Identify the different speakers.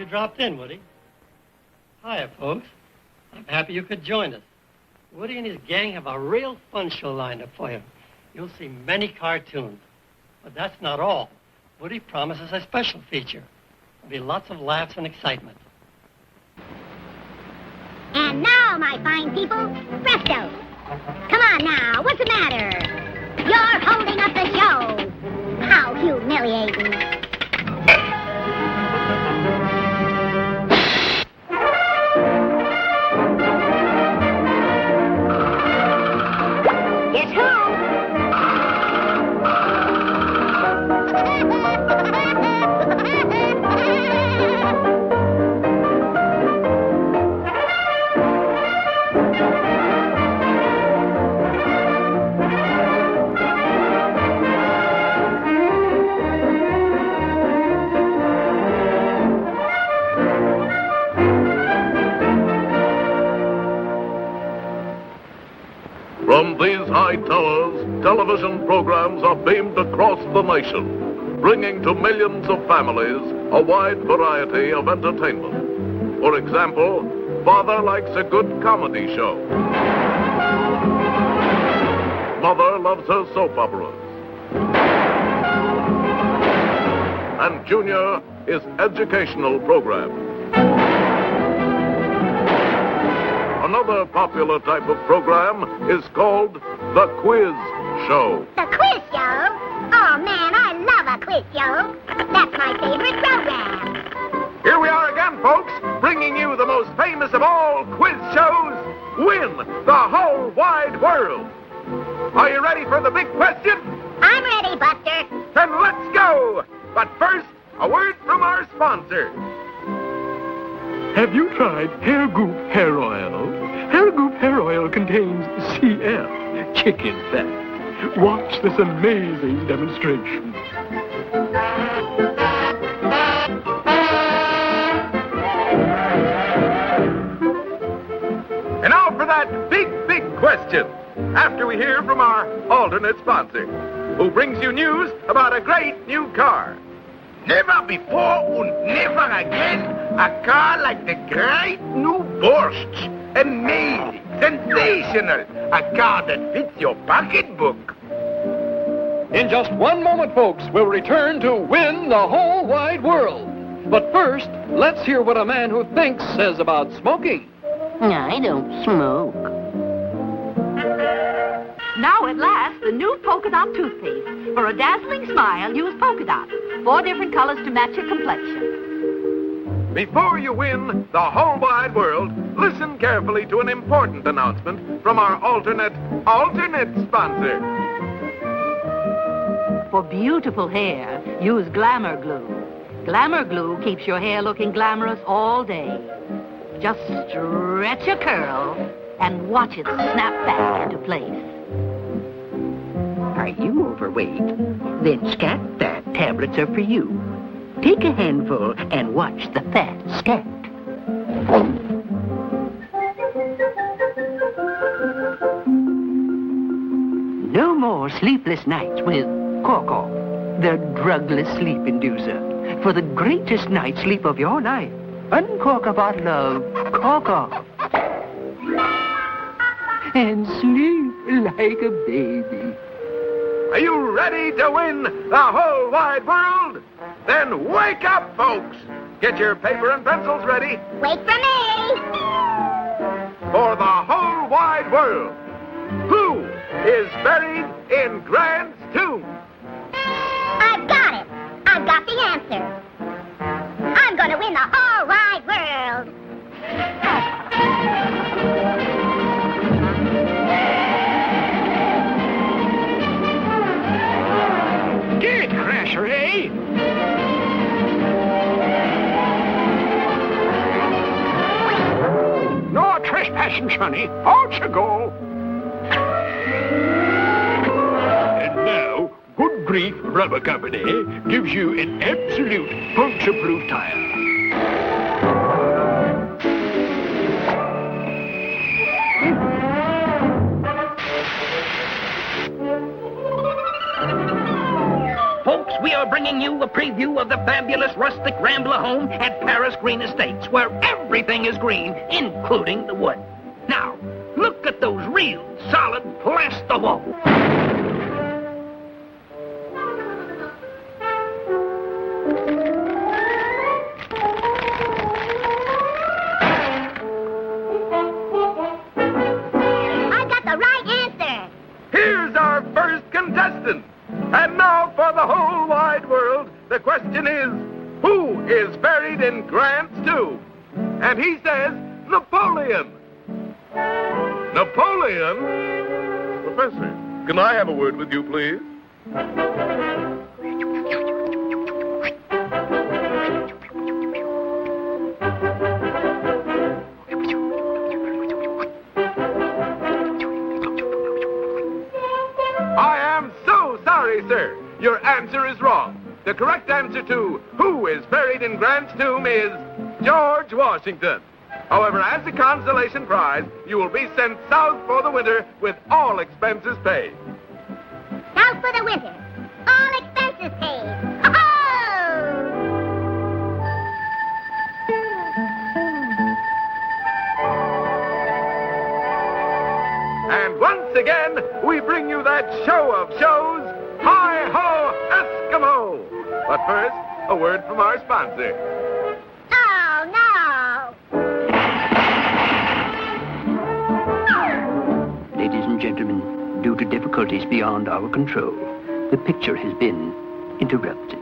Speaker 1: dropped in, Woody. Hiya, folks. I'm happy you could join us. Woody and his gang have a real fun show lined up for you. You'll see many cartoons. But that's not all. Woody promises a special feature. There'll be lots of laughs and excitement.
Speaker 2: And now, my fine people, presto. Come on now, what's the matter? You're holding up the show. How humiliating. Guess who?
Speaker 3: From these high towers, television programs are beamed across the nation, bringing to millions of families a wide variety of entertainment. For example, Father likes a good comedy show. Mother loves her soap operas. And Junior is educational programs. Another popular type of program is called the Quiz Show.
Speaker 2: The quiz show? Oh, man, I love a quiz show. That's my favorite program.
Speaker 3: Here we are again, folks, bringing you the most famous of all quiz shows, Win the Whole Wide World. Are you ready for the big question?
Speaker 2: I'm ready, Buster.
Speaker 3: Then let's go. But first, a word from our sponsor.
Speaker 4: Have you tried Hair Goop Hair Oil? Hair Goop Hair Oil contains CF, chicken fat. Watch this amazing demonstration.
Speaker 3: And now for that big question, after we hear from our alternate sponsor, who brings you news about a great new car.
Speaker 5: Never before and never again a car like the great new Borscht. Amazing, sensational, a car that fits your pocketbook.
Speaker 6: In just one moment, folks, we'll return to Win the Whole Wide World. But first, let's hear what a man who thinks says about smoking.
Speaker 7: I don't smoke.
Speaker 8: Now at last, the new polka dot toothpaste. For a dazzling smile, use polka dot. 4 different colors to match your complexion.
Speaker 3: Before you win the whole wide world, listen carefully to an important announcement from our alternate sponsor.
Speaker 8: For beautiful hair, use Glamour Glue. Glamour Glue keeps your hair looking glamorous all day. Just stretch a curl and watch it snap back into place.
Speaker 7: Are you overweight? Then Scat Fat tablets are for you. Take a handful and watch the fat scat. No more sleepless nights with Cork-Off, the drugless sleep inducer. For the greatest night's sleep of your life, uncork a bottle of Cork-Off. And sleep like a baby.
Speaker 3: Are you ready to win the whole wide world? Then wake up, folks! Get your paper and pencils ready.
Speaker 2: Wait for me.
Speaker 3: For the whole wide world. Who is buried in Grant's tomb?
Speaker 2: I've got it. I've got the answer. I'm going to win the whole wide world.
Speaker 4: Get it, Crasher, eh? No trespassing, Sonny. Out you go. And now, Good Grief Rubber Company gives you an absolute puncture-proof tire.
Speaker 5: Folks, we are
Speaker 9: bringing you a preview of the fabulous rustic Rambler home at Paris Green Estates, where everything is green, including the wood. Now, look at those real solid plaster walls.
Speaker 5: Here's our first contestant. And now for the whole wide world, the question is, who is buried in Grant's tomb? And he says, Napoleon.
Speaker 3: Napoleon? Professor, can I have a word with you, please?
Speaker 5: I am so sorry, sir. Your answer is wrong. The correct answer to who is buried in Grant's tomb is George Washington. However, as a consolation prize, you will be sent south for the winter with all expenses paid.
Speaker 2: South for the winter. All expenses paid. Ho-ho!
Speaker 5: And once again, we bring you that show of shows, Hi-Ho Eskimo! But first, a word from our sponsor.
Speaker 2: Oh, no!
Speaker 7: Ladies and gentlemen, due to difficulties beyond our control, the picture has been interrupted.